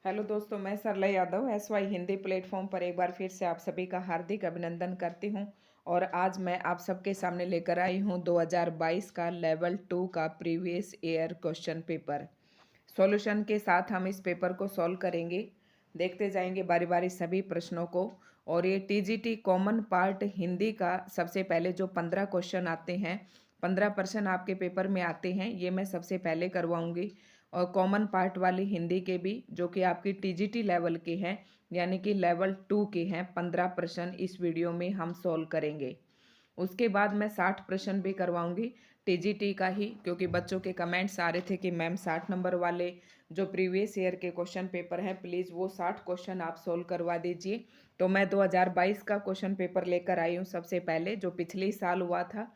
Hello दोस्तों, मैं सरला Yadav SY Hindi platform पर एक बार फिर से आप सभी का हार्दिक अभिनंदन करती हूं। और आज मैं आप सबके सामने लेकर आई हूं 2022 का लेवल 2 का previous year question paper. Solution के साथ हम इस पेपर को सॉल्व करेंगे, देखते जाएंगे बारी बारी सभी प्रश्नों को। और ये TGT कॉमन पार्ट हिंदी का सबसे पहले जो 15 क्वेश्चन आते हैं, 15% आपके पेपर में आते हैं, ये मैं सबसे पहले करवाऊंगी। और कॉमन पार्ट वाली हिंदी के भी जो कि आपकी TGT लेवल के हैं, यानी कि लेवल 2 के हैं, 15 प्रश्न इस वीडियो में हम सॉल्व करेंगे। उसके बाद मैं 60 प्रश्न भी करवाऊंगी TGT का ही, क्योंकि बच्चों के कमेंट्स आ रहे थे कि मैम 60 नंबर वाले जो प्रीवियस ईयर के क्वेश्चन पेपर हैं, प्लीज़ वो 60 क्वेश्चन आप सोल्व करवा दीजिए। तो मैं 2022 का क्वेश्चन पेपर लेकर आई हूँ सबसे पहले, जो पिछले साल हुआ था।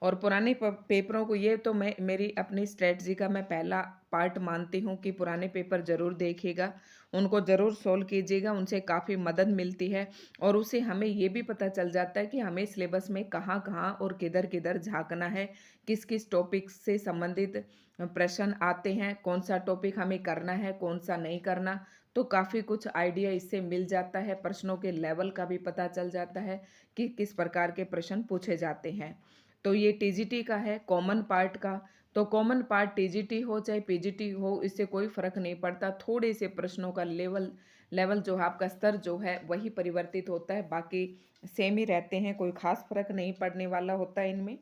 और पुराने पेपरों को, ये तो मैं मेरी अपनी स्ट्रेटजी का मैं पहला पार्ट मानती हूँ कि पुराने पेपर ज़रूर देखिएगा, उनको ज़रूर सोल्व कीजिएगा, उनसे काफ़ी मदद मिलती है। और उससे हमें ये भी पता चल जाता है कि हमें सिलेबस में कहाँ कहाँ और किधर किधर झांकना है, किस किस टॉपिक से संबंधित प्रश्न आते हैं, कौन सा टॉपिक हमें करना है, कौन सा नहीं करना। तो काफ़ी कुछ आइडिया इससे मिल जाता है, प्रश्नों के लेवल का भी पता चल जाता है कि किस प्रकार के प्रश्न पूछे जाते हैं। तो ये TGT का है कॉमन पार्ट का। तो कॉमन पार्ट TGT हो चाहे PGT हो, इससे कोई फर्क नहीं पड़ता, थोड़े से प्रश्नों का लेवल लेवल जो है, आपका स्तर जो है वही परिवर्तित होता है, बाकी सेम ही रहते हैं, कोई खास फर्क नहीं पड़ने वाला होता है इनमें।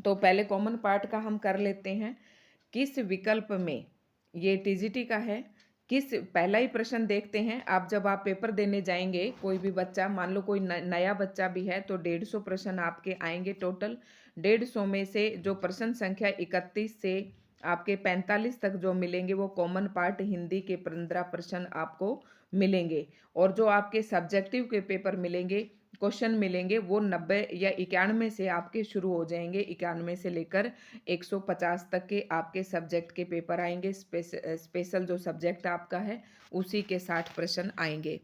तो पहले कॉमन पार्ट का हम कर लेते हैं। किस विकल्प में, ये TGT का है, किस, पहला ही प्रश्न देखते हैं। आप जब आप पेपर देने जाएंगे, कोई भी बच्चा, मान लो कोई नया बच्चा भी है, तो 150 प्रश्न आपके आएंगे टोटल। 150 में से जो प्रश्न संख्या 31 से आपके 45 तक जो मिलेंगे, वो कॉमन पार्ट हिंदी के 15 प्रश्न आपको मिलेंगे। और जो आपके सब्जेक्टिव के पेपर मिलेंगे, क्वेश्चन मिलेंगे, वो 90 या 91 से आपके शुरू हो जाएंगे। 91 से लेकर 150 तक के आपके सब्जेक्ट के पेपर आएंगे। स्पेशल जो सब्जेक्ट आपका है, उसी के 60 प्रश्न आएंगे।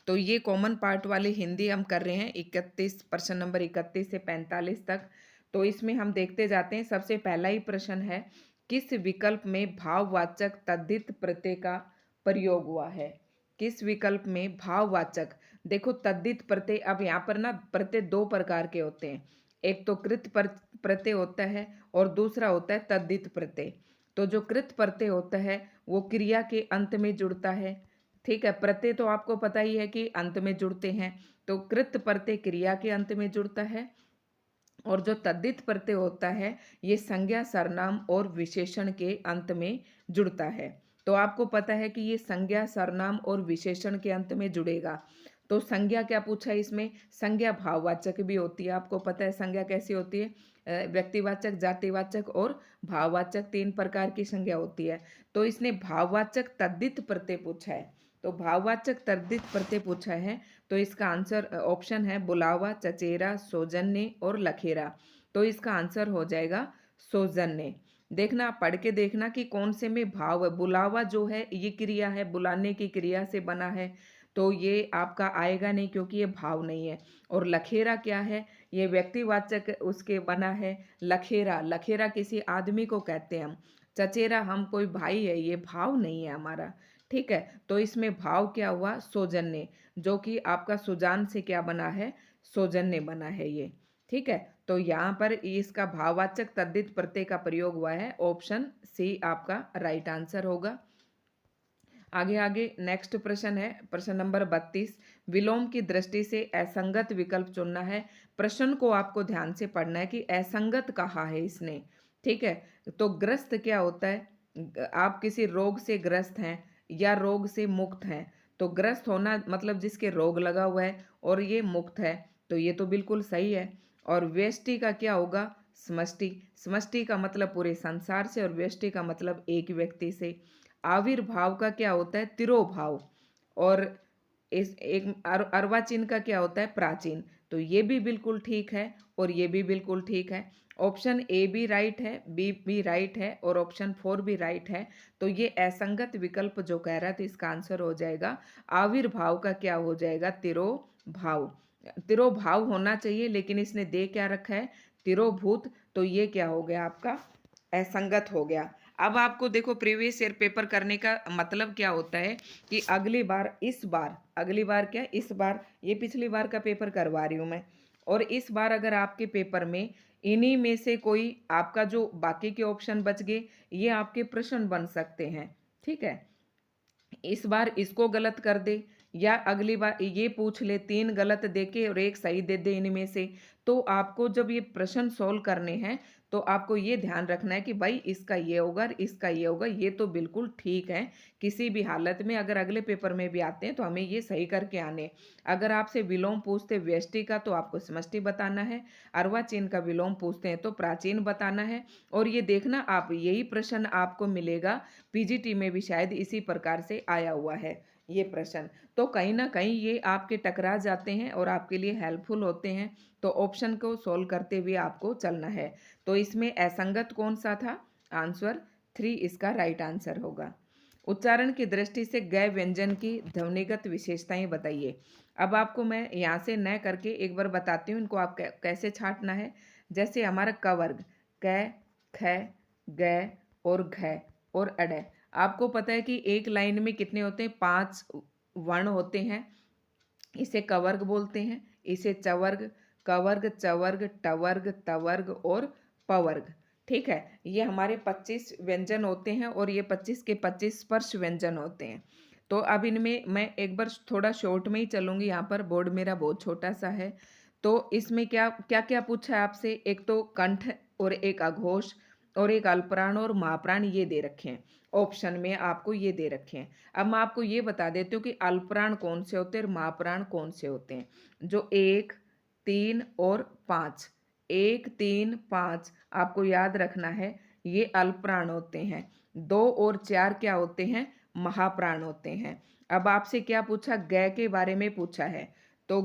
तो ये कॉमन पार्ट वाली हिंदी हम कर रहे हैं 31, प्रश्न नंबर 31 से 45 तक। तो इसमें हम देखते जाते हैं। सबसे पहला ही प्रश्न है, किस विकल्प में भाववाचक तद्धित प्रत्यय का प्रयोग हुआ है। किस विकल्प में भाववाचक, देखो तद्धित प्रत्यय, अब यहाँ पर ना प्रत्यय दो प्रकार के होते हैं। एक तो कृत प्रत्यय होता है, और दूसरा होता है तद्धित प्रत्यय। तो जो कृत प्रत्यय होता है, वो क्रिया के अंत में जुड़ता है। ठीक है, प्रत्यय तो आपको पता ही है कि अंत में जुड़ते हैं। तो कृत प्रत्यय क्रिया के अंत में जुड़ता है, और जो तद्धित प्रत्यय होता है, ये संज्ञा, सर्वनाम और विशेषण के अंत में जुड़ता है। तो आपको पता है कि ये संज्ञा, सर्वनाम और विशेषण के अंत में जुड़ेगा। तो संज्ञा क्या पूछा है इसमें, संज्ञा भाववाचक भी होती है। आपको पता है संज्ञा कैसी होती है, व्यक्तिवाचक, जातिवाचक और भाववाचक, 3 प्रकार की संज्ञा होती है। तो इसने भाववाचक तद्धित प्रत्यय पूछा है। तो भाववाचक तद्धित प्रत्यय पूछा है, तो इसका आंसर ऑप्शन है बुलावा, चचेरा, सौजन्य और लखेरा। तो इसका आंसर हो जाएगा सौजन्य। देखना, पढ़ के देखना कि कौन से में भाव है। बुलावा जो है, ये क्रिया है, बुलाने की क्रिया से बना है, तो ये आपका आएगा नहीं, क्योंकि ये भाव नहीं है। और लखेरा क्या है, ये व्यक्तिवाचक उसके बना है। लखेरा, लखेरा किसी आदमी को कहते हैं हम। चचेरा, हम कोई भाई है, ये भाव नहीं है हमारा। ठीक है, तो इसमें भाव क्या हुआ, सौजन्य, जो कि आपका सुजान से क्या बना है, सौजन्य बना है ये। ठीक है, तो यहाँ पर इसका भाववाचक तद्धित प्रत्यय का प्रयोग हुआ है। ऑप्शन सी आपका राइट आंसर होगा। आगे आगे नेक्स्ट प्रश्न है, प्रश्न नंबर 32। विलोम की दृष्टि से असंगत विकल्प चुनना है। प्रश्न को आपको ध्यान से पढ़ना है कि असंगत कहा है इसने। ठीक है, तो ग्रस्त क्या होता है, आप किसी रोग से ग्रस्त हैं या रोग से मुक्त हैं। तो ग्रस्त होना मतलब जिसके रोग लगा हुआ है, और ये मुक्त है, तो ये तो बिल्कुल सही है। और व्यष्टि का क्या होगा, समष्टि। समष्टि का मतलब पूरे संसार से, और व्यष्टि का मतलब एक व्यक्ति से। आविर्भाव का क्या होता है, तिरोभाव। और इस एक अर्वाचीन का क्या होता है, प्राचीन। तो ये भी बिल्कुल ठीक है, और ये भी बिल्कुल ठीक है। ऑप्शन ए भी राइट है, बी भी राइट है, और ऑप्शन 4 भी राइट है। तो ये असंगत विकल्प जो कह रहा था, इसका आंसर हो जाएगा आविर्भाव का क्या हो जाएगा, तिरोभाव। तिरोभाव होना चाहिए, लेकिन इसने दे क्या रखा है, तिरोभूत। तो ये क्या हो गया आपका, असंगत हो गया। अब आपको देखो प्रीवियस ईयर पेपर करने का मतलब क्या होता है कि अगली बार क्या, इस बार ये पिछली बार का पेपर करवा रही हूँ मैं, और इस बार अगर आपके पेपर में इन्हीं में से कोई आपका जो बाकी के ऑप्शन बच गए, ये आपके प्रश्न बन सकते हैं। ठीक है, इस बार इसको गलत कर दे, या अगली बार ये पूछ ले, तीन गलत दे के और एक सही दे दे इनमें से, तो आपको जब ये प्रश्न सॉल्व करने हैं तो आपको ये ध्यान रखना है कि भाई इसका ये होगा, इसका ये होगा, ये तो बिल्कुल ठीक है। किसी भी हालत में अगर अगले पेपर में भी आते हैं तो हमें ये सही करके आने। अगर आपसे विलोम पूछते व्यष्टि का तो आपको समष्टि बताना है, अर्वाचीन का विलोम पूछते हैं तो प्राचीन बताना है। और ये देखना, आप यही प्रश्न आपको मिलेगा पीजीटी में भी, शायद इसी प्रकार से आया हुआ है ये प्रश्न। तो कहीं ना कहीं ये आपके टकरा जाते हैं और आपके लिए हेल्पफुल होते हैं। तो ऑप्शन को सोल्व करते हुए आपको चलना है। तो इसमें असंगत कौन सा था? आंसर 3 इसका राइट आंसर होगा। उच्चारण की दृष्टि से गै व्यंजन की ध्वनिगत विशेषताएं बताइए। अब आपको मैं यहाँ से न करके एक बार बताती हूँ, इनको आप कैसे छांटना है। जैसे हमारा क वर्ग, क, ख, ग और घ और अड। आपको पता है कि एक लाइन में कितने होते हैं? 5 वर्ण होते हैं। इसे कवर्ग बोलते हैं, इसे चवर्ग, कवर्ग, चवर्ग, टवर्ग, तवर्ग और पवर्ग। ठीक है, ये हमारे 25 व्यंजन होते हैं और ये 25 के 25 स्पर्श व्यंजन होते हैं। तो अब इनमें मैं एक बार थोड़ा शॉर्ट में ही चलूंगी, यहाँ पर बोर्ड मेरा बहुत छोटा सा है। तो इसमें क्या क्या क्या पूछा है आपसे? एक तो कंठ और एक अघोष और एक अल्पप्राण और महाप्राण ये दे रखे हैं। ऑप्शन में आपको ये दे रखे हैं। अब मैं आपको ये बता देती हूँ कि अल्पप्राण कौन से होते हैं और महाप्राण कौन से होते हैं। जो 1, 3 और 5, 1, 3, 5 आपको याद रखना है, ये अल्पप्राण होते हैं। 2 और 4 क्या होते हैं? महाप्राण होते हैं। अब आपसे क्या पूछा? ग के बारे में पूछा है। तो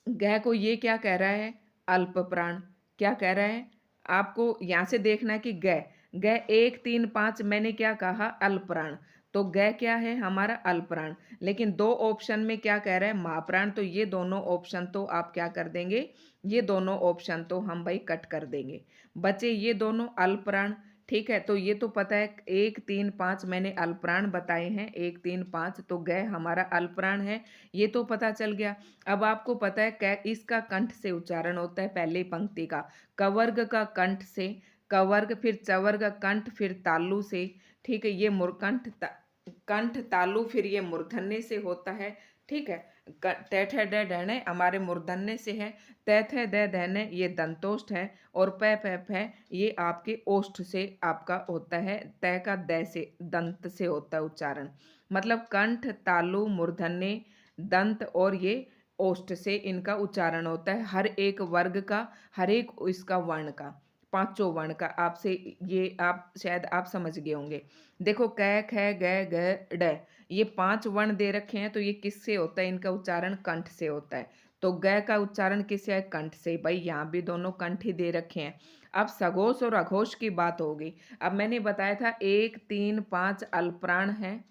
ग को ये क्या कह रहा है? अल्प प्राण। क्या कह रहा है? आपको यहां से देखना है कि ग ग 1, 3, 5 मैंने क्या कहा? अल्पप्राण। तो ग क्या है? हमारा अल्पप्राण। लेकिन दो ऑप्शन में क्या कह रहा है? महाप्राण। तो ये दोनों ऑप्शन तो आप क्या कर देंगे? ये दोनों ऑप्शन तो हम भाई कट कर देंगे। बचे ये दोनों अल्पप्राण। ठीक है, तो ये तो पता है 1, 3, 5 मैंने अल्पप्राण बताए हैं, 1, 3, 5 तो ग हमारा अल्पप्राण है, ये तो पता चल गया। अब आपको पता है इसका कंठ से उच्चारण होता है, पहली पंक्ति का। कवर्ग का कंठ से, कवर्ग फिर चवर्ग कंठ फिर तालु से। ठीक है, ये मुरकंठ कंठ तालु फिर ये मूर्धन्य से होता है। ठीक है, टैठ ड ढने हमारे मूर्धन्य से है, तैथ द धने ये दंतोष्ठ है, और प ये आपके ओष्ठ से आपका होता है, तय का द से दंत से होता है उच्चारण। मतलब कंठ, तालु, मूर्धन्य, दंत और ये ओष्ठ से इनका उच्चारण होता है, हर एक वर्ग का, हर एक इसका वर्ण का, पांचों वर्ण का। आपसे ये आप शायद आप समझ गए होंगे। देखो क, ख, ग, ड ये 5 वर्ण दे रखे हैं, तो ये किससे होता है? इनका उच्चारण कंठ से होता है। तो ग का उच्चारण किससे है? कंठ से। भाई यहाँ भी दोनों कंठ ही दे रखे हैं। अब सघोष और अघोष की बात होगी। अब मैंने बताया था 1, 3, 5 अल्पप्राण है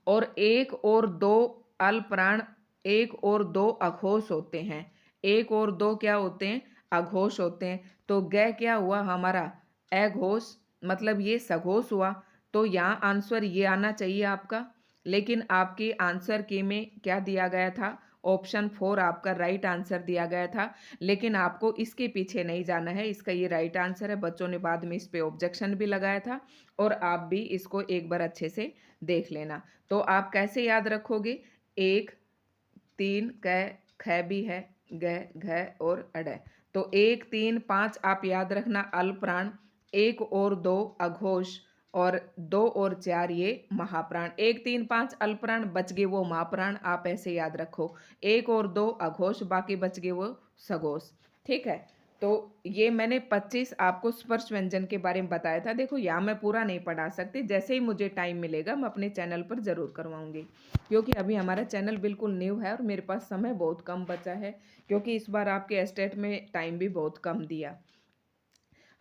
और एक और दो अल्पप्राण, एक और दो अघोष होते हैं। एक और दो क्या होते हैं? अघोष होते हैं। तो ग क्या हुआ हमारा? अघोष, मतलब ये सघोष हुआ। तो यहाँ आंसर ये आना चाहिए आपका, लेकिन आपके आंसर के में क्या दिया गया था? ऑप्शन 4 आपका राइट आंसर दिया गया था। लेकिन आपको इसके पीछे नहीं जाना है, इसका ये राइट आंसर है। बच्चों ने बाद में इस पे ऑब्जेक्शन भी लगाया था, और आप भी इसको एक बार अच्छे से देख लेना। तो आप कैसे याद रखोगे? 1, 3 क, ख भी है, ग, घ और अड। तो 1, 3, 5 आप याद रखना अल्पप्राण, 1 और 2 अघोष, और 2 और 4 ये महाप्राण। 1, 3, 5 अल्पप्राण, बच गए वो महाप्राण, आप ऐसे याद रखो। 1 और 2 अघोष, बाकी बच गए वो सघोष। ठीक है, तो ये मैंने 25 आपको स्पर्श व्यंजन के बारे में बताया था। देखो यहाँ मैं पूरा नहीं पढ़ा सकती, जैसे ही मुझे टाइम मिलेगा मैं अपने चैनल पर ज़रूर करवाऊंगी, क्योंकि अभी हमारा चैनल बिल्कुल न्यू है और मेरे पास समय बहुत कम बचा है, क्योंकि इस बार आपके एस्टेट में टाइम भी बहुत कम दिया।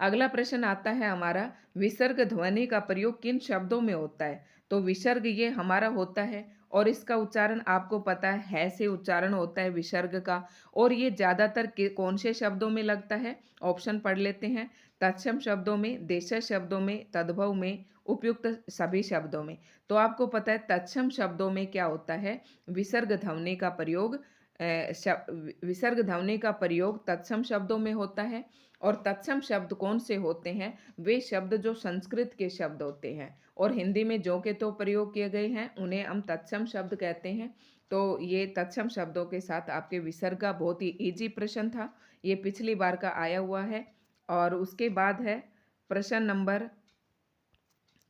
अगला प्रश्न आता है हमारा, विसर्ग ध्वनि का प्रयोग किन शब्दों में होता है? तो विसर्ग ये हमारा होता है और इसका उच्चारण आपको पता है से उच्चारण होता है विसर्ग का। और ये ज़्यादातर कौन से शब्दों में लगता है? ऑप्शन पढ़ लेते हैं। तत्सम शब्दों में, देशज शब्दों में, तद्भव में, उपयुक्त सभी शब्दों में। तो आपको पता है तत्सम शब्दों में क्या होता है? विसर्ग ध्वनि का प्रयोग विसर्ग ध्वनि का प्रयोग तत्सम शब्दों में होता है। और तत्सम शब्द कौन से होते हैं? वे शब्द जो संस्कृत के शब्द होते हैं और हिंदी में जो के तो प्रयोग किए गए हैं उन्हें हम तत्सम शब्द कहते हैं। तो ये तत्सम शब्दों के साथ आपके विसर्ग का बहुत ही इजी प्रश्न था, ये पिछली बार का आया हुआ है। और उसके बाद है प्रश्न नंबर,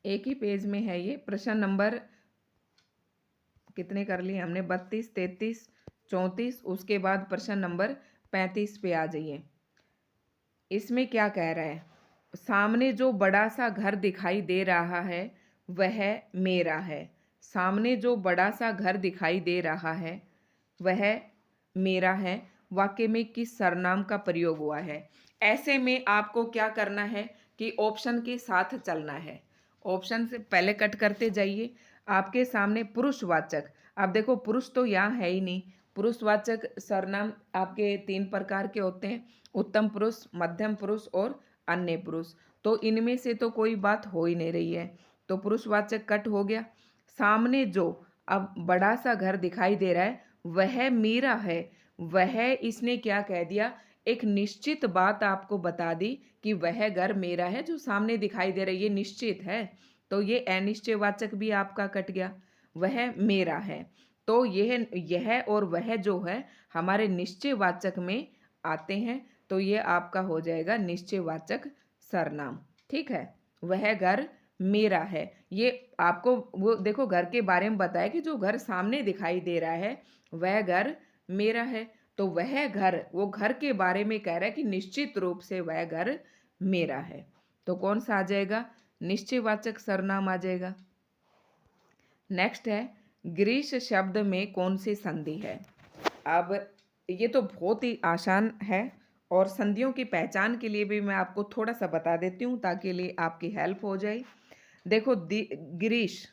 एक ही पेज में है ये, प्रश्न नंबर कितने कर लिए हमने? 32, 33, 34। उसके बाद प्रश्न नंबर 35 पे आ जाइए। इसमें क्या कह रहा है? सामने जो बड़ा सा घर दिखाई दे रहा है वह मेरा है। सामने जो बड़ा सा घर दिखाई दे रहा है वह मेरा है। वाक्य में किस सर्वनाम का प्रयोग हुआ है? ऐसे में आपको क्या करना है कि ऑप्शन के साथ चलना है। ऑप्शन से पहले कट करते जाइए। आपके सामने पुरुषवाचक, अब देखो पुरुष तो यहाँ है ही नहीं। पुरुषवाचक सर्वनाम आपके 3 प्रकार के होते हैं, उत्तम पुरुष, मध्यम पुरुष और अन्य पुरुष। तो इनमें से तो कोई बात हो ही नहीं रही है, तो पुरुषवाचक कट हो गया। सामने जो अब बड़ा सा घर दिखाई दे रहा है वह मेरा है, वह इसने क्या कह दिया? एक निश्चित बात आपको बता दी कि वह घर मेरा है, जो सामने दिखाई दे रहा है ये निश्चित है। तो ये अनिश्चयवाचक भी आपका कट गया, वह मेरा है। तो यह और वह जो है हमारे निश्चयवाचक में आते हैं, तो ये आपका हो जाएगा निश्चयवाचक सर्वनाम। ठीक है, वह घर मेरा है। ये आपको वो देखो घर के बारे में बताया कि जो घर सामने दिखाई दे रहा है वह घर मेरा है। तो वह घर, वो घर के बारे में कह रहा है कि निश्चित रूप से वह घर मेरा है। तो कौन सा आ जाएगा? निश्चयवाचक सर्वनाम आ जाएगा। नेक्स्ट है ग्रीस शब्द में कौन सी संधि है? अब ये तो बहुत ही आसान है और संधियों की पहचान के लिए भी मैं आपको थोड़ा सा बता देती हूँ ताकि लिए आपकी हेल्प हो जाए। देखो ग्रीस,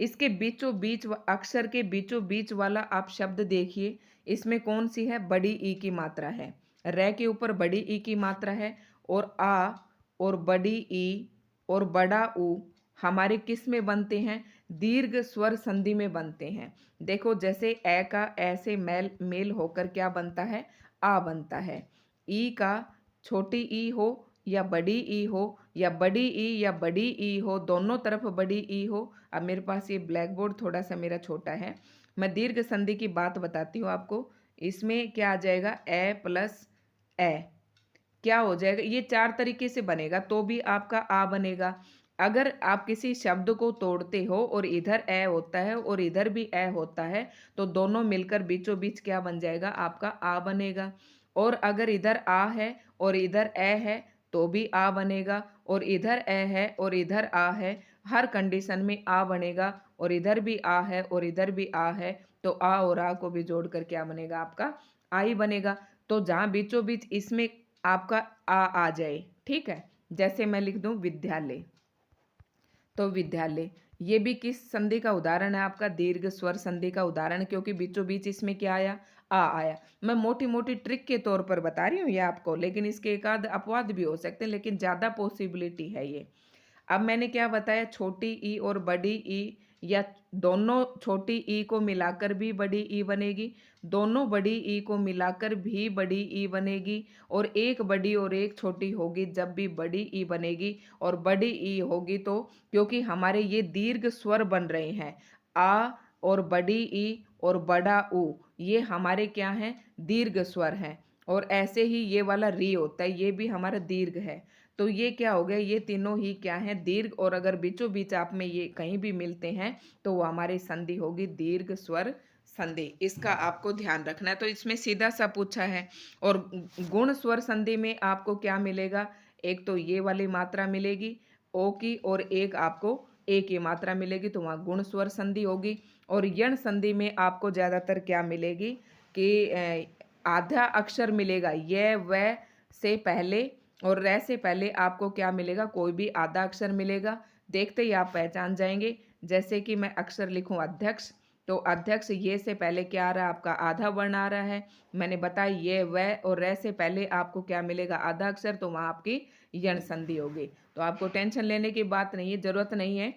इसके बीचों बीच अक्षर के बीचों बीच वाला आप शब्द देखिए, इसमें कौन सी है? बड़ी ई की मात्रा है। रे के ऊपर बड़ी ई की मात्रा है और आ और बड़ी ई और बड़ा ऊ हमारे किस में बनते हैं? दीर्घ स्वर संधि में बनते हैं। देखो जैसे ए का ऐसे मेल मेल होकर क्या बनता है? आ बनता है। ई का छोटी ई हो या बड़ी ई हो या बड़ी ई या बड़ी ई हो, दोनों तरफ बड़ी ई हो। अब मेरे पास ये ब्लैक बोर्ड थोड़ा सा मेरा छोटा है, मैं दीर्घ संधि की बात बताती हूँ आपको। इसमें क्या आ जाएगा? ए प्लस ए क्या हो जाएगा? ये 4 तरीके से बनेगा तो भी आपका आ बनेगा। अगर आप किसी शब्द को तोड़ते हो और इधर ए होता है और इधर भी ए होता है तो दोनों मिलकर बीचों बीच क्या बन जाएगा? आपका आ बनेगा। और अगर इधर आ है और इधर ए है तो भी आ बनेगा, और इधर ए है और इधर आ है, हर कंडीशन में आ बनेगा। और इधर भी आ है और इधर भी आ है तो आ और आ को भी जोड़कर क्या बनेगा? आपका आ ही बनेगा। तो जहाँ बीचों बीच इसमें आपका आ जाए, ठीक है। जैसे मैं लिख दूं विद्यालय, तो विद्यालय ये भी किस संधि का उदाहरण है? आपका दीर्घ स्वर संधि का उदाहरण, क्योंकि बीचों बीच इसमें क्या आया? आ आया। मैं मोटी मोटी ट्रिक के तौर पर बता रही हूँ ये आपको, लेकिन इसके एक आध अपवाद भी हो सकते हैं, लेकिन ज़्यादा पॉसिबिलिटी है ये। अब मैंने क्या बताया? छोटी ई और बड़ी ई, या दोनों छोटी ई को मिलाकर भी बड़ी ई बनेगी, दोनों बड़ी ई को मिलाकर भी बड़ी ई बनेगी, और एक बड़ी और एक छोटी होगी जब भी बड़ी ई बनेगी। और बड़ी ई होगी तो क्योंकि हमारे ये दीर्घ स्वर बन रहे हैं, आ और बड़ी ई और बड़ा ऊ, ये हमारे क्या हैं? दीर्घ स्वर हैं। और ऐसे ही ये वाला री होता है, ये भी हमारा दीर्घ है। तो ये क्या हो गया? ये तीनों ही क्या हैं? दीर्घ। और अगर बीचों बीच आप में ये कहीं भी मिलते हैं तो वो हमारी संधि होगी दीर्घ स्वर संधि। इसका आपको ध्यान रखना है। तो इसमें सीधा सा पूछा है। और गुण स्वर संधि में आपको क्या मिलेगा? एक तो ये वाली मात्रा मिलेगी ओ की, और एक आपको ए की मात्रा मिलेगी, तो वहाँ गुण स्वर संधि होगी। और यण संधि में आपको ज़्यादातर क्या मिलेगी कि आधा अक्षर मिलेगा, ये व से पहले और रे से पहले आपको क्या मिलेगा? कोई भी आधा अक्षर मिलेगा। देखते ही आप पहचान जाएंगे। जैसे कि मैं अक्षर लिखूं अध्यक्ष, तो अध्यक्ष ये से पहले क्या आ रहा है, आपका आधा वर्ण आ रहा है। मैंने बताया ये वह और रे से पहले आपको क्या मिलेगा, आधा अक्षर, तो वहाँ आपकी यण संधि होगी। तो आपको टेंशन लेने की बात नहीं है, ज़रूरत नहीं है।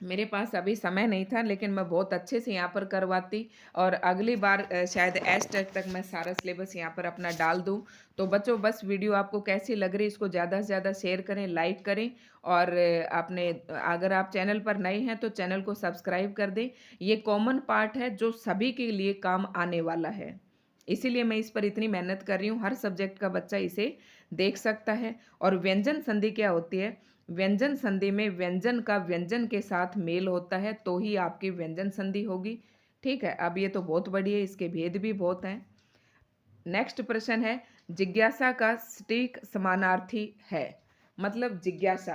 मेरे पास अभी समय नहीं था, लेकिन मैं बहुत अच्छे से यहाँ पर करवाती, और अगली बार शायद एस टेट तक मैं सारा सिलेबस यहाँ पर अपना डाल दूँ। तो बच्चों, बस वीडियो आपको कैसी लग रही है इसको ज़्यादा से ज़्यादा शेयर करें, लाइक करें, और आपने अगर आप चैनल पर नए हैं तो चैनल को सब्सक्राइब कर दें। ये कॉमन पार्ट है जो सभी के लिए काम आने वाला है, इसीलिए मैं इस पर इतनी मेहनत कर रही हूँ। हर सब्जेक्ट का बच्चा इसे देख सकता है। और व्यंजन संधि क्या होती है, व्यंजन संधि में व्यंजन का व्यंजन के साथ मेल होता है तो ही आपकी व्यंजन संधि होगी। ठीक है, अब ये तो बहुत बड़ी है, इसके भेद भी बहुत हैं। नेक्स्ट प्रश्न है, जिज्ञासा का सटीक समानार्थी है। मतलब जिज्ञासा,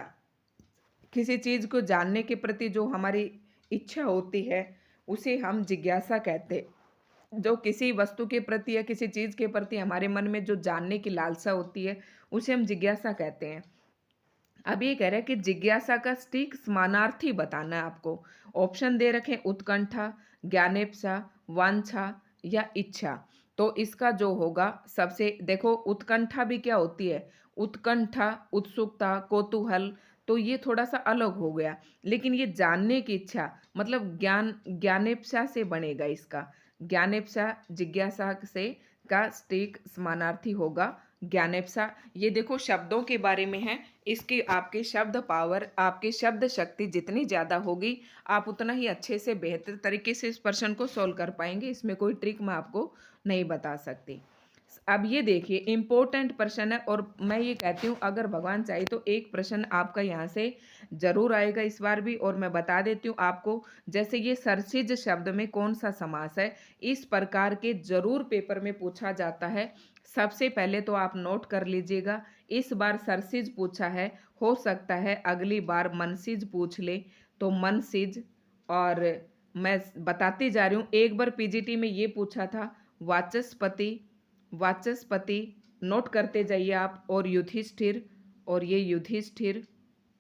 किसी चीज को जानने के प्रति जो हमारी इच्छा होती है उसे हम जिज्ञासा कहते हैं। जो किसी वस्तु के प्रति या किसी चीज के प्रति हमारे मन में जो जानने की लालसा होती है उसे हम जिज्ञासा कहते हैं। अब ये कह रहे हैं कि जिज्ञासा का सटीक समानार्थी बताना है आपको। ऑप्शन दे रखे हैं, उत्कंठा, ज्ञानेप्सा, वांछा या इच्छा। तो इसका जो होगा, सबसे देखो उत्कंठा भी क्या होती है, उत्कंठा, उत्सुकता, कौतूहल, तो ये थोड़ा सा अलग हो गया। लेकिन ये जानने की इच्छा, मतलब ज्ञान, ज्ञानेप्सा से बनेगा इसका। ज्ञानेप्सा जिज्ञासा से का सटीक समानार्थी होगा ज्ञानेप्सा। ये देखो शब्दों के बारे में है, इसकी आपकी शब्द पावर, आपकी शब्द शक्ति जितनी ज़्यादा होगी, आप उतना ही अच्छे से बेहतर तरीके से इस प्रश्न को सॉल्व कर पाएंगे। इसमें कोई ट्रिक मैं आपको नहीं बता सकती। अब ये देखिए इम्पोर्टेंट प्रश्न है, और मैं ये कहती हूँ अगर भगवान चाहे तो एक प्रश्न आपका यहाँ से जरूर आएगा इस बार भी। और मैं बता देती हूँ आपको, जैसे ये सरसिज शब्द में कौन सा समास है, इस प्रकार के जरूर पेपर में पूछा जाता है। सबसे पहले तो आप नोट कर लीजिएगा, इस बार सरसिज पूछा है, हो सकता है अगली बार मनसिज पूछ ले, तो मनसिज। और मैं बताती जा रही हूँ, एक बार पीजीटी में ये पूछा था वाचस्पति, वाचस्पति नोट करते जाइए आप, और युधिष्ठिर, और ये युधिष्ठिर,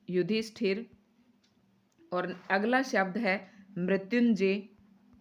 युधिष्ठिर। और अगला शब्द है मृत्युंजय,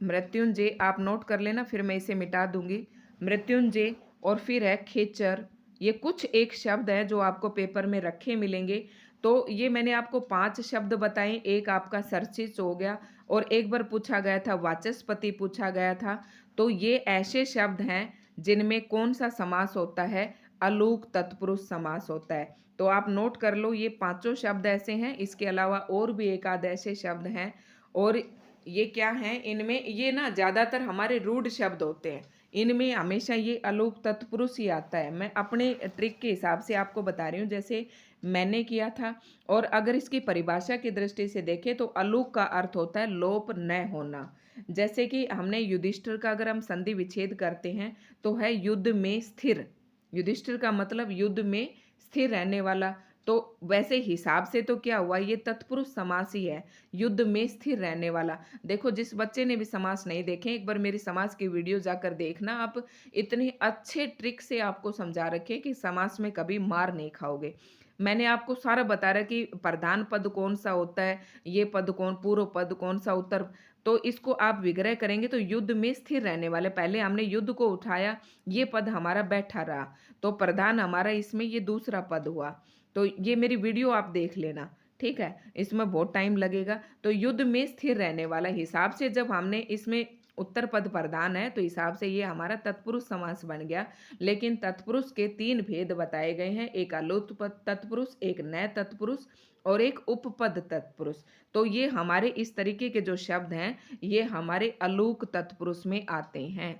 मृत्युंजय आप नोट कर लेना, फिर मैं इसे मिटा दूंगी। मृत्युंजय, और फिर है खेचर। ये कुछ एक शब्द है जो आपको पेपर में रखे मिलेंगे। तो ये मैंने आपको 5 शब्द बताए, एक आपका सरचिच हो गया, और एक बार पूछा गया था वाचस्पति पूछा गया था। तो ये ऐसे शब्द हैं जिनमें कौन सा समास होता है, अलूक तत्पुरुष समास होता है। तो आप नोट कर लो, ये 5 शब्द ऐसे हैं। इसके अलावा और भी एक आध ऐसे शब्द हैं, और ये क्या हैं, इनमें ये ना ज़्यादातर हमारे रूढ़ शब्द होते हैं, इनमें हमेशा ये अलूक तत्पुरुष ही आता है। मैं अपने ट्रिक के हिसाब से आपको बता रही हूँ, जैसे मैंने किया था। और अगर इसकी परिभाषा की दृष्टि से देखें तो अलूक का अर्थ होता है लोप न होना। जैसे कि हमने युधिष्ठिर का अगर हम संधि विच्छेद करते हैं तो है युद्ध में स्थिर। युधिष्ठिर का मतलब युद्ध में स्थिर रहने वाला। तो वैसे हिसाब से तो क्या हुआ, ये तत्पुरुष समास ही है, युद्ध में स्थिर रहने वाला। देखो जिस बच्चे ने भी समास नहीं देखे, एक बार मेरी समास की वीडियो जाकर देखना आप, इतने अच्छे ट्रिक से आपको समझा रखे कि समास में कभी मार नहीं खाओगे। मैंने आपको सारा बता रहा कि प्रधान पद कौन सा होता है, ये पद कौन, पूर्व पद कौन सा, उत्तर। तो इसको आप विग्रह करेंगे तो युद्ध में स्थिर रहने वाले, पहले हमने युद्ध को उठाया, ये पद हमारा बैठा रहा, तो प्रधान हमारा इसमें ये दूसरा पद हुआ। तो ये मेरी वीडियो आप देख लेना, ठीक है, इसमें बहुत टाइम लगेगा। तो युद्ध में स्थिर रहने वाला हिसाब से जब हमने इसमें उत्तर पद प्रधान है तो हिसाब से ये हमारा तत्पुरुष समास बन गया। लेकिन तत्पुरुष के 3 भेद बताए गए हैं, एक अलूत तत्पुरुष, एक नए तत्पुरुष, और एक उपपद तत्पुरुष। तो ये हमारे इस तरीके के जो शब्द हैं ये हमारे अलूक तत्पुरुष में आते हैं।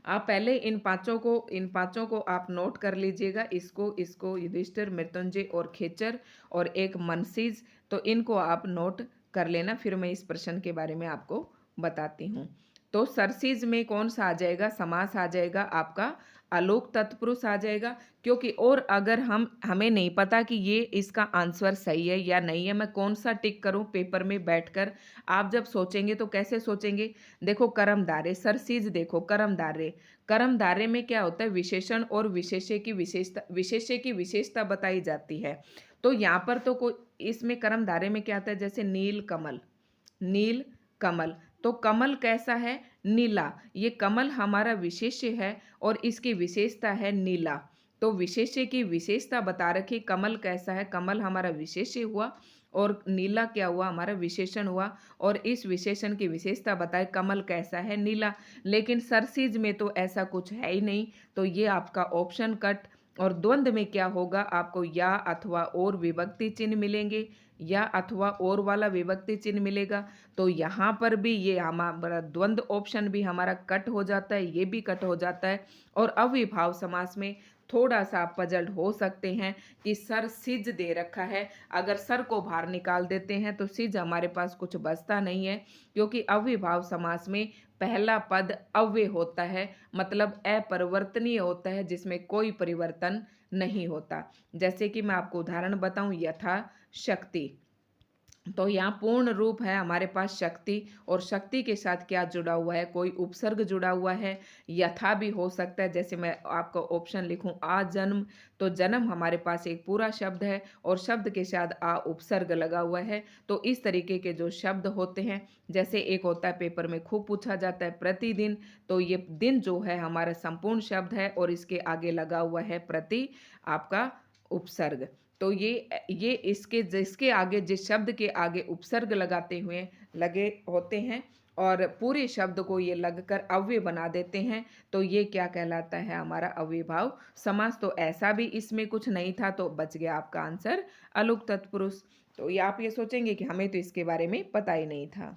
आप पहले इन पांचों को आप नोट कर लीजिएगा, इसको युधिष्ठिर, मृत्युंजय और खेचर, और एक मनसीज। तो इनको आप नोट कर लेना, फिर मैं इस प्रश्न के बारे में आपको बताती हूँ। तो सरसीज में कौन सा आ जाएगा, समास आ जाएगा आपका आलोक तत्पुरुष आ जाएगा। क्योंकि और अगर हमें नहीं पता कि ये इसका आंसर सही है या नहीं है, मैं कौन सा टिक करूं पेपर में बैठकर, आप जब सोचेंगे तो कैसे सोचेंगे। देखो कर्मधारय, सरसीज देखो कर्मधारय, कर्मधारय में क्या होता है, विशेषण और विशेष्य की विशेषता बताई जाती है। तो यहाँ पर तो कोई, इसमें कर्मधारय में क्या आता है, जैसे नील कमल, नील कमल, तो कमल कैसा है? नीला। ये कमल हमारा विशेष्य है और इसकी विशेषता है नीला। तो विशेष्य की विशेषता बता रखी, कमल कैसा है? कमल हमारा विशेष्य हुआ और नीला क्या हुआ? हमारा विशेषण हुआ। और इस विशेषण की विशेषता बताए, कमल कैसा है? नीला। लेकिन सरसीज में तो ऐसा कुछ है ही नहीं, तो ये आपका ऑप्शन कट। और द्वंद में क्या होगा? आपको या अथवा और विभक्ति चिन्ह मिलेंगे, या अथवा और वाला विभक्ति चिन्ह मिलेगा। तो यहाँ पर भी ये हमारा द्वंद ऑप्शन भी हमारा कट हो जाता है, ये भी कट हो जाता है। और अविभाव समास में थोड़ा सा आप पजल्ड हो सकते हैं कि सर सिज दे रखा है, अगर सर को बाहर निकाल देते हैं तो सिज हमारे पास कुछ बचता नहीं है, क्योंकि अविभाव समास में पहला पद अव्यय होता है, मतलब अपरिवर्तनीय होता है, जिसमें कोई परिवर्तन नहीं होता। जैसे कि मैं आपको उदाहरण बताऊं, यथा शक्ति। तो यहाँ पूर्ण रूप है हमारे पास शक्ति, और शक्ति के साथ क्या जुड़ा हुआ है? कोई उपसर्ग जुड़ा हुआ है। यथा भी हो सकता है, जैसे मैं आपको ऑप्शन लिखूं आ जन्म, तो जन्म हमारे पास एक पूरा शब्द है और शब्द के साथ आ उपसर्ग लगा हुआ है। तो इस तरीके के जो शब्द होते हैं, जैसे एक होता है, पेपर में खूब पूछा जाता है, प्रतिदिन। तो ये दिन जो है हमारा संपूर्ण शब्द है और इसके आगे लगा हुआ है प्रति, आपका उपसर्ग। तो ये इसके जिसके आगे, जिस शब्द के आगे उपसर्ग लगाते हुए लगे होते हैं और पूरे शब्द को ये लगकर अव्यय बना देते हैं, तो ये क्या कहलाता है? हमारा अव्ययभाव समास। तो ऐसा भी इसमें कुछ नहीं था, तो बच गया आपका आंसर अलुक तत्पुरुष। तो ये आप ये सोचेंगे कि हमें तो इसके बारे में पता ही नहीं था।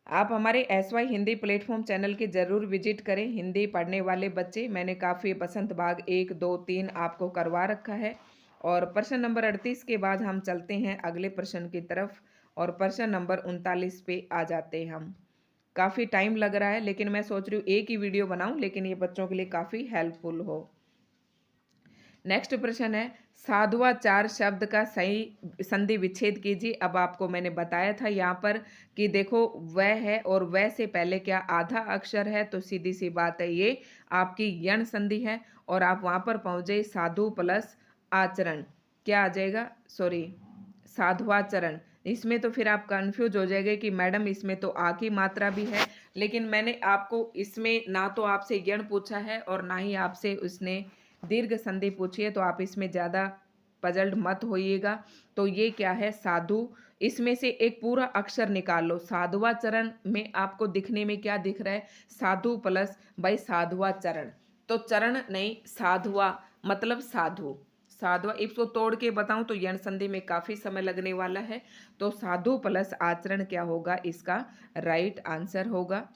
आप हमारे SY हिंदी प्लेटफॉर्म चैनल के ज़रूर विजिट करें। हिंदी पढ़ने वाले बच्चे, मैंने काफ़ी बसंत बाग 1, 2, 3 आपको करवा रखा है। और प्रश्न नंबर 38 के बाद हम चलते हैं अगले प्रश्न की तरफ, और प्रश्न नंबर 39 पे आ जाते हैं हम। काफ़ी टाइम लग रहा है, लेकिन मैं सोच रही हूँ एक ही वीडियो बनाऊँ, लेकिन ये बच्चों के लिए काफ़ी हेल्पफुल हो। नेक्स्ट प्रश्न है, साधुवाचार शब्द का सही संधि विच्छेद कीजिए। अब आपको मैंने बताया था यहाँ पर कि देखो वह है, और वह से पहले क्या आधा अक्षर है, तो सीधी सी बात है ये आपकी यण संधि है। और आप वहाँ पर पहुँचे साधु प्लस आचरण, क्या आ जाएगा? सॉरी, साधुवाचरण। इसमें तो फिर आप कंफ्यूज हो जाएंगे कि मैडम इसमें तो आ की मात्रा भी है, लेकिन मैंने आपको इसमें ना तो आपसे यण पूछा है और ना ही आपसे उसने दीर्घ संधि पूछी है, तो आप इसमें ज़्यादा पजल्ड मत होइएगा। तो ये क्या है? साधु। इसमें से एक पूरा अक्षर निकाल लो। साधुवाचरण में आपको दिखने में क्या दिख रहा है? साधु प्लस भाई साधुवाचरण, तो चरण नहीं, साधुआ मतलब साधु। साधुआ, इसको तोड़ के बताऊं तो यण संधि में काफी समय लगने वाला है। तो साधु प्लस आचरण क्या होगा? इसका राइट आंसर होगा।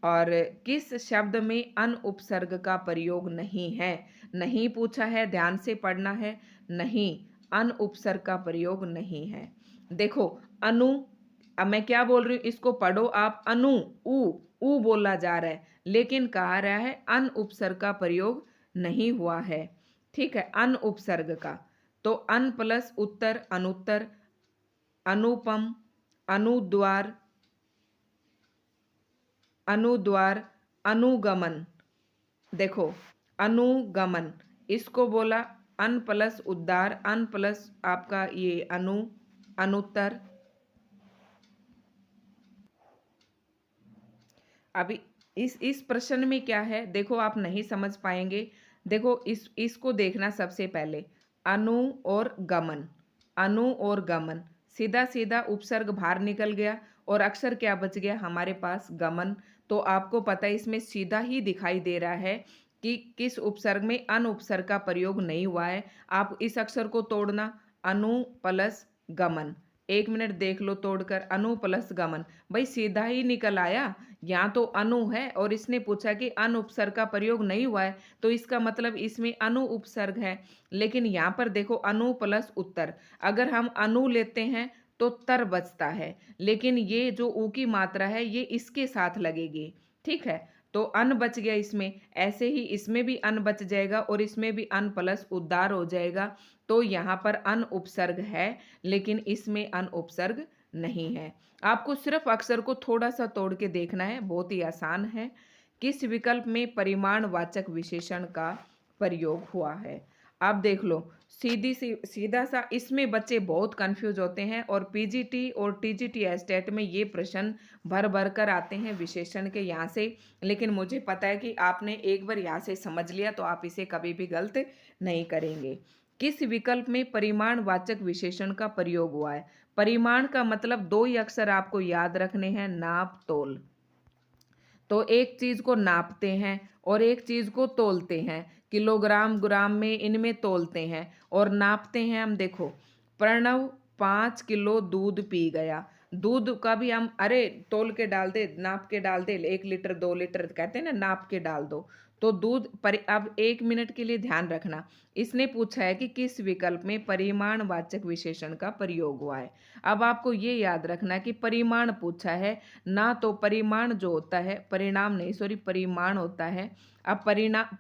और किस शब्द में अन उपसर्ग का प्रयोग नहीं है? नहीं पूछा है, ध्यान से पढ़ना है। नहीं, अन उपसर्ग का प्रयोग नहीं है। देखो अनु, अब मैं क्या बोल रही हूँ इसको पढ़ो आप। अनु, ऊ बोला जा रहा है, लेकिन कहा रहा है अन उपसर्ग का प्रयोग नहीं हुआ है। ठीक है, अन उपसर्ग का। तो अन प्लस उत्तर अनुत्तर, अनुपम, अनुद्वार, अनुद्वार, अनुगमन। देखो अनुगमन, इसको बोला अन प्लस उद्धार, अन प्लस आपका ये अनुत्तर। अभी इस प्रश्न में क्या है, देखो आप नहीं समझ पाएंगे। देखो इसको देखना सबसे पहले, अनु और गमन, अनु और गमन, सीधा सीधा उपसर्ग बाहर निकल गया और अक्षर क्या बच गया हमारे पास? गमन। तो आपको पता है इसमें सीधा ही दिखाई दे रहा है कि किस उपसर्ग में अन उपसर्ग का प्रयोग नहीं हुआ है। आप इस अक्षर को तोड़ना, अनु प्लस गमन, 1 मिनट देख लो तोड़कर, अनु प्लस गमन, भाई सीधा ही निकल आया। यहाँ तो अनु है और इसने पूछा कि अन उपसर्ग का प्रयोग नहीं हुआ है, तो इसका मतलब इसमें अनु उपसर्ग है। लेकिन यहाँ पर देखो अनु प्लस उत्तर, अगर हम अनु लेते हैं तो तर बचता है, लेकिन ये जो ऊ की मात्रा है ये इसके साथ लगेगी। ठीक है, तो अन बच गया इसमें, ऐसे ही इसमें भी अन बच जाएगा और इसमें भी अन प्लस उद्धार हो जाएगा। तो यहाँ पर अन उपसर्ग है, लेकिन इसमें अन उपसर्ग नहीं है। आपको सिर्फ अक्षर को थोड़ा सा तोड़ के देखना है, बहुत ही आसान है। किस विकल्प में परिमाणवाचक विशेषण का प्रयोग हुआ है? आप देख लो, सीधा सा इसमें बच्चे बहुत कंफ्यूज होते हैं और पीजीटी और टीजीटी एस्टेट में ये प्रश्न भर भर कर आते हैं विशेषण के यहाँ से। लेकिन मुझे पता है कि आपने एक बार यहाँ से समझ लिया तो आप इसे कभी भी गलत नहीं करेंगे। किस विकल्प में परिमाणवाचक विशेषण का प्रयोग हुआ है? परिमाण का मतलब दो ही अक्षर आपको याद रखने हैं, नाप तोल। तो एक चीज को नापते हैं और एक चीज को तोलते हैं, किलोग्राम ग्राम में इनमें तोलते हैं और नापते हैं हम। देखो, प्रणव 5 किलो दूध पी गया। दूध का भी हम अरे तोल के डाल दे, नाप के डाल दे, 1 लीटर 2 लीटर कहते हैं ना, नाप के डाल दो। तो दूध अब 1 मिनट के लिए ध्यान रखना, इसने पूछा है कि किस विकल्प में परिमाणवाचक विशेषण का प्रयोग हुआ है। अब आपको ये याद रखना है कि परिमाण पूछा है ना, तो परिमाण जो होता है, परिणाम नहीं सॉरी परिमाण होता है। अब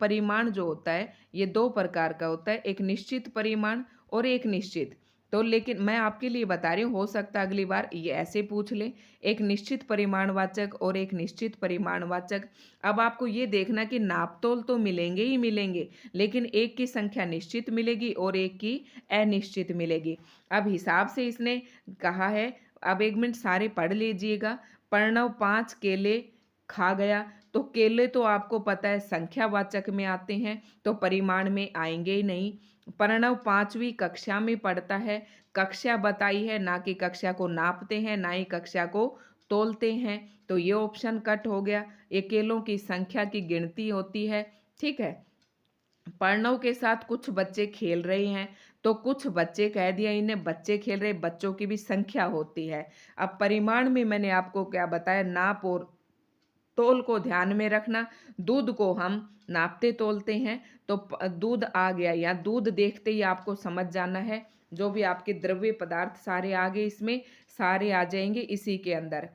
परिमाण जो होता है ये दो प्रकार का होता है, एक निश्चित परिमाण और एक निश्चित। तो लेकिन मैं आपके लिए बता रही हूँ, हो सकता है अगली बार ये ऐसे पूछ ले, एक निश्चित परिमाणवाचक और एक निश्चित परिमाणवाचक। अब आपको ये देखना कि नापतोल तो मिलेंगे ही मिलेंगे, लेकिन एक की संख्या निश्चित मिलेगी और एक की अनिश्चित मिलेगी। अब हिसाब से इसने कहा है, अब 1 मिनट सारे पढ़ लीजिएगा। प्रणव 5 केले खा गया, तो केले तो आपको पता है संख्यावाचक में आते हैं, तो परिमाण में आएंगे ही नहीं। प्रणव 5वीं कक्षा में पढ़ता है, कक्षा बताई है, ना कि कक्षा को नापते हैं ना ही कक्षा को तोलते हैं, तो ये ऑप्शन कट हो गया। ये केलों की संख्या की गिनती होती है, ठीक है। प्रणव के साथ कुछ बच्चे खेल रहे हैं, तो कुछ बच्चे कह दिया, इन्हें बच्चे खेल रहे, बच्चों की भी संख्या होती है। अब परिमाण में मैंने आपको क्या बताया, नाप और तोल को ध्यान में रखना। दूध को हम नापते तोलते हैं, तो दूध आ गया, या दूध देखते ही आपको समझ जाना है, जो भी आपके द्रव्य पदार्थ सारे आ गए, इसमें सारे आ जाएंगे इसी के अंदर।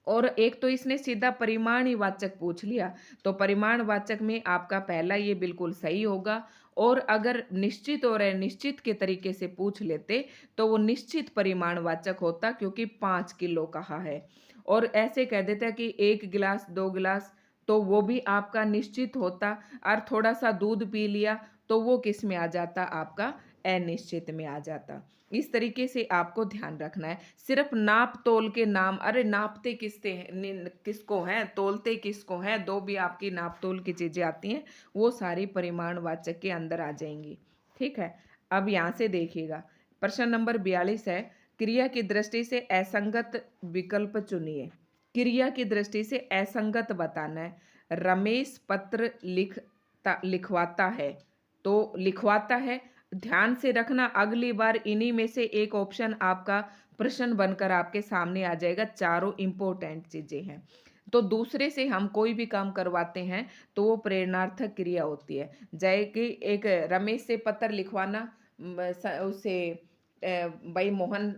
और एक तो इसने सीधा परिमाण ही वाचक पूछ लिया, तो परिमाण वाचक में आपका पहला ये बिल्कुल सही होगा। और अगर निश्चित और अनिश्चित के तरीके से पूछ लेते तो वो निश्चित परिमाण वाचक होता, क्योंकि 5 किलो कहा है। और ऐसे कह देता कि 1 गिलास 2 गिलास, तो वो भी आपका निश्चित होता। और थोड़ा सा दूध पी लिया तो वो किस में आ जाता, आपका अनिश्चित में आ जाता। इस तरीके से आपको ध्यान रखना है। सिर्फ नाप तोल के नाम, अरे नापते किसको हैं, तोलते किसको हैं, दो भी आपकी नाप तोल की चीजें आती हैं, वो सारी परिमाणवाचक के अंदर आ जाएंगी, ठीक है। अब यहाँ से देखिएगा, प्रश्न नंबर 42 है, क्रिया की दृष्टि से असंगत विकल्प चुनिए। क्रिया की दृष्टि से असंगत बताना है। रमेश पत्र लिखवाता है, तो लिखवाता है, ध्यान से रखना, अगली बार इन्हीं में से एक ऑप्शन आपका प्रश्न बनकर आपके सामने आ जाएगा। चारों इंपॉर्टेंट चीजें हैं। तो दूसरे से हम कोई भी काम करवाते हैं तो वो प्रेरणार्थक क्रिया होती है। जय कि एक रमेश से पत्र लिखवाना, उसे भाई मोहन,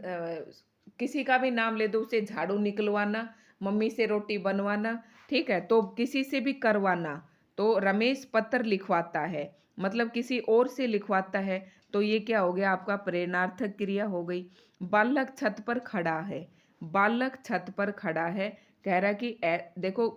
किसी का भी नाम ले दो, उसे झाड़ू निकलवाना, मम्मी से रोटी बनवाना, ठीक है, तो किसी से भी करवाना। तो रमेश पत्र लिखवाता है मतलब किसी और से लिखवाता है, तो ये क्या हो गया, आपका प्रेरणार्थक क्रिया हो गई। बालक छत पर खड़ा है, बालक छत पर खड़ा है, कह रहा है कि देखो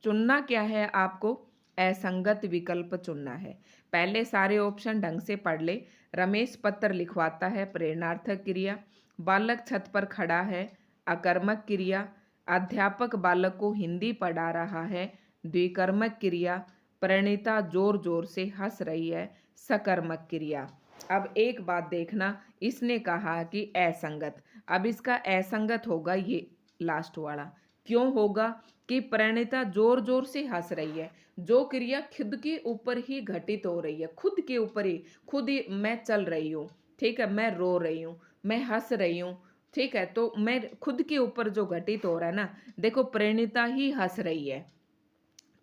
चुनना क्या है आपको, असंगत विकल्प चुनना है। पहले सारे ऑप्शन ढंग से पढ़ ले। रमेश पत्र लिखवाता है, प्रेरणार्थक क्रिया। बालक छत पर खड़ा है, अकर्मक क्रिया। अध्यापक बालक को हिंदी पढ़ा रहा है, द्विकर्मक क्रिया। प्रणीता जोर जोर से हंस रही है, सकर्मक क्रिया। अब एक बात देखना, इसने कहा कि असंगत, अब इसका असंगत होगा ये लास्ट वाला। क्यों होगा कि प्रणीता जोर जोर से हंस रही है, जो क्रिया खुद के ऊपर ही घटित हो रही है, खुद के ऊपर ही, खुद ही मैं चल रही हूँ, ठीक है, मैं रो रही हूँ, मैं हंस रही हूँ, ठीक है, तो मैं खुद के ऊपर जो घटित हो रहा है ना, देखो प्रणीता ही हंस रही है,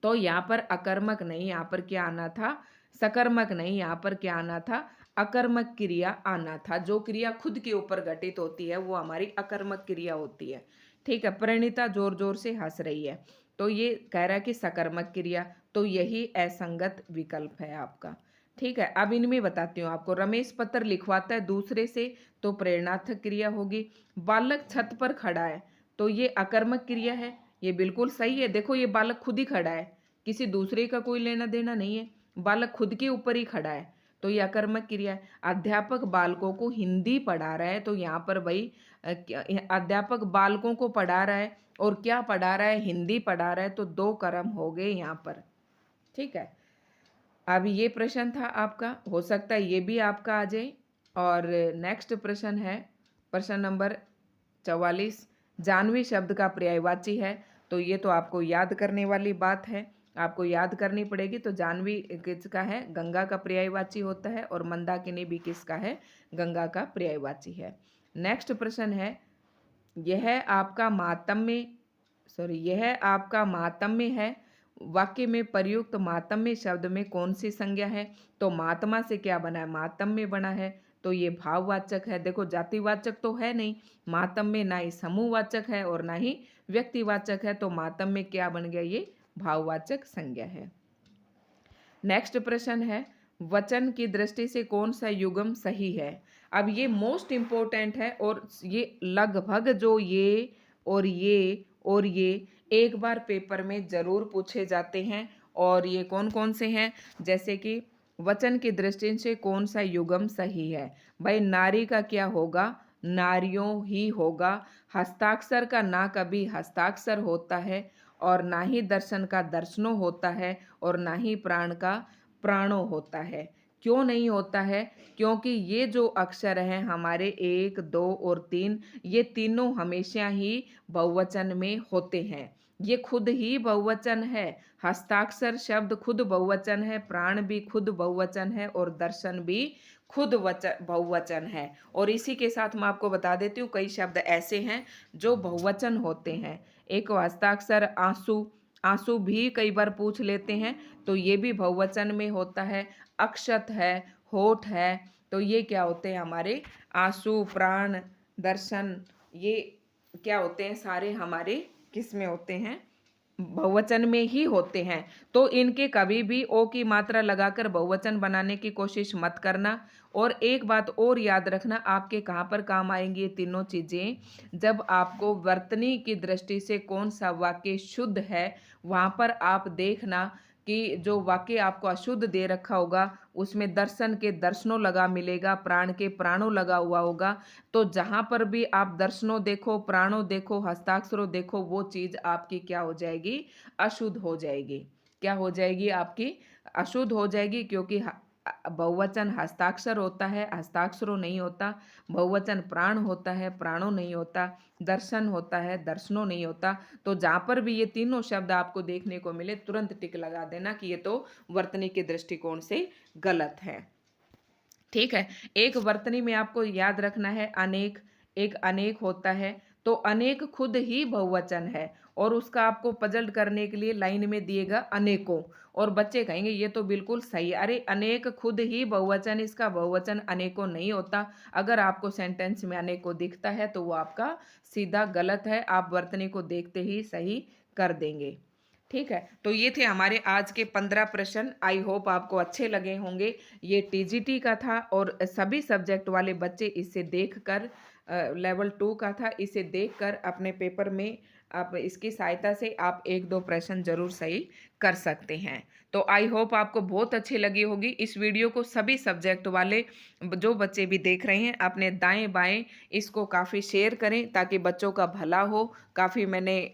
तो यहाँ पर अकर्मक नहीं, यहाँ पर क्या आना था, सकर्मक नहीं, यहाँ पर क्या आना था, अकर्मक क्रिया आना था। जो क्रिया खुद के ऊपर घटित होती है वो हमारी अकर्मक क्रिया होती है, ठीक है। प्रणीता जोर जोर से हंस रही है, तो ये कह रहा है कि सकर्मक क्रिया, तो यही असंगत विकल्प है आपका, ठीक है। अब इनमें बताती हूँ आपको, रमेश पत्र लिखवाता है दूसरे से, तो प्रेरणार्थक क्रिया होगी। बालक छत पर खड़ा है, तो ये अकर्मक क्रिया है, ये बिल्कुल सही है। देखो ये बालक खुद ही खड़ा है, किसी दूसरे का कोई लेना देना नहीं है, बालक खुद के ऊपर ही खड़ा है, तो ये अकर्मक क्रिया है। अध्यापक बालकों को हिंदी पढ़ा रहा है, तो यहाँ पर भाई अध्यापक बालकों को पढ़ा रहा है और क्या पढ़ा रहा है, हिंदी पढ़ा रहा है, तो 2 कर्म हो गए यहाँ पर। ठीक है, अब ये प्रश्न था आपका, हो सकता है ये भी आपका आ जाए। और नेक्स्ट प्रश्न है प्रश्न नंबर 44। जानवी शब्द का पर्यायवाची है, तो ये तो आपको याद करने वाली बात है, आपको याद करनी पड़ेगी। तो जानवी किसका है, गंगा का पर्यायवाची होता है, और मंदाकिनी भी किसका है, गंगा का पर्यायवाची है। नेक्स्ट प्रश्न है, यह आपका मातम्य है, वाक्य में प्रयुक्त मातम्य शब्द में कौन सी संज्ञा है। तो महात्मा से क्या बना है, मातम्य बना है, तो ये भाववाचक है। देखो जातिवाचक तो है नहीं, मातम्य ना ही समूहवाचक है और ना ही व्यक्तिवाचक है, तो मातम्य क्या बन गया, ये भाववाचक संज्ञा है। नेक्स्ट प्रश्न है, वचन की दृष्टि से कौन सा युग्म सही है। अब ये मोस्ट इंपॉर्टेंट है, और ये लगभग जो ये और ये एक बार पेपर में जरूर पूछे जाते हैं। और ये कौन कौन से हैं, जैसे कि वचन की दृष्टि से कौन सा युग्म सही है। भाई नारी का क्या होगा, नारियों ही होगा। हस्ताक्षर का ना कभी हस्ताक्षर होता है, और ना ही दर्शन का दर्शनों होता है, और ना ही प्राण का प्राणों होता है। क्यों नहीं होता है, क्योंकि ये जो अक्षर हैं हमारे 1, 2 और 3, ये तीनों हमेशा ही बहुवचन में होते हैं। ये खुद ही बहुवचन है, हस्ताक्षर शब्द खुद बहुवचन है, प्राण भी खुद बहुवचन है, और दर्शन भी खुद बहुवचन है। और इसी के साथ मैं आपको बता देती हूँ, कई शब्द ऐसे हैं जो बहुवचन होते हैं। एक हस्ताक्षर आंसू, आंसू भी कई बार पूछ लेते हैं, तो ये भी बहुवचन में होता है। अक्षत है, होठ है, तो ये क्या होते हैं हमारे आंसू, प्राण, दर्शन, ये क्या होते हैं, सारे हमारे किस में होते हैं, बहुवचन में ही होते हैं। तो इनके कभी भी ओ की मात्रा लगाकर बहुवचन बनाने की कोशिश मत करना। और एक बात और याद रखना, आपके कहाँ पर काम आएंगी ये तीनों चीज़ें, जब आपको वर्तनी की दृष्टि से कौन सा वाक्य शुद्ध है, वहाँ पर आप देखना कि जो वाक्य आपको अशुद्ध दे रखा होगा उसमें दर्शन के दर्शनों लगा मिलेगा, प्राण के प्राणों लगा हुआ होगा। तो जहाँ पर भी आप दर्शनों देखो, प्राणों देखो, हस्ताक्षरों देखो, वो चीज़ आपकी क्या हो जाएगी, अशुद्ध हो जाएगी। क्या हो जाएगी, आपकी अशुद्ध हो जाएगी, क्योंकि बहुवचन हस्ताक्षर होता है, हस्ताक्षरों नहीं होता। बहुवचन प्राण होता है, प्राणों नहीं होता। दर्शन होता है, दर्शनों नहीं होता। तो जहाँ पर भी ये तीनों शब्द आपको देखने को मिले, तुरंत टिक लगा देना कि ये तो वर्तनी के दृष्टिकोण से गलत है। ठीक है, एक वर्तनी में आपको याद रखना है, अनेक, एक अनेक होता है, तो अनेक खुद ही बहुवचन है, और उसका आपको पजल्ट करने के लिए लाइन में दिएगा अनेकों, और बच्चे कहेंगे ये तो बिल्कुल सही, अरे अनेक खुद ही बहुवचन, इसका बहुवचन अनेकों नहीं होता। अगर आपको सेंटेंस में अनेकों दिखता है तो वो आपका सीधा गलत है, आप वर्तनी को देखते ही सही कर देंगे। ठीक है, तो ये थे हमारे आज के 15 प्रश्न। आई होप आपको अच्छे लगे होंगे। ये टीजीटी का था, और सभी सब्जेक्ट वाले बच्चे इसे देखकर, लेवल 2 का था, इसे देखकर अपने पेपर में आप इसकी सहायता से आप 1-2 प्रश्न जरूर सही कर सकते हैं। तो आई होप आपको बहुत अच्छी लगी होगी। इस वीडियो को सभी सब्जेक्ट वाले जो बच्चे भी देख रहे हैं, अपने दाएं बाएं इसको काफ़ी शेयर करें, ताकि बच्चों का भला हो। काफ़ी मैंने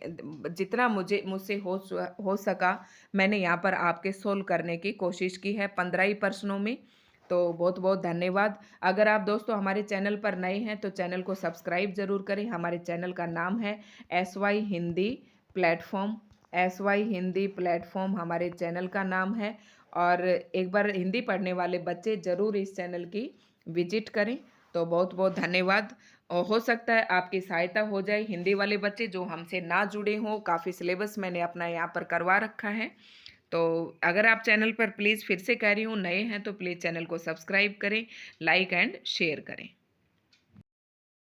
जितना मुझसे हो सका, मैंने यहाँ पर आपके सोल्व करने की कोशिश की है 15 ही प्रश्नों में। तो बहुत बहुत धन्यवाद। अगर आप दोस्तों हमारे चैनल पर नए हैं तो चैनल को सब्सक्राइब जरूर करें। हमारे चैनल का नाम है SY Hindi platform. SY Hindi platform हमारे चैनल का नाम है, और एक बार हिंदी पढ़ने वाले बच्चे ज़रूर इस चैनल की विजिट करें। तो बहुत बहुत धन्यवाद। और हो सकता है आपकी सहायता हो जाए। हिंदी वाले बच्चे जो हमसे ना जुड़े हों, काफ़ी सिलेबस मैंने अपना यहाँ पर करवा रखा है। तो अगर आप चैनल पर प्लीज़, फिर से कह रही हूँ, नए हैं तो प्लीज़ चैनल को सब्सक्राइब करें, लाइक एंड शेयर करें।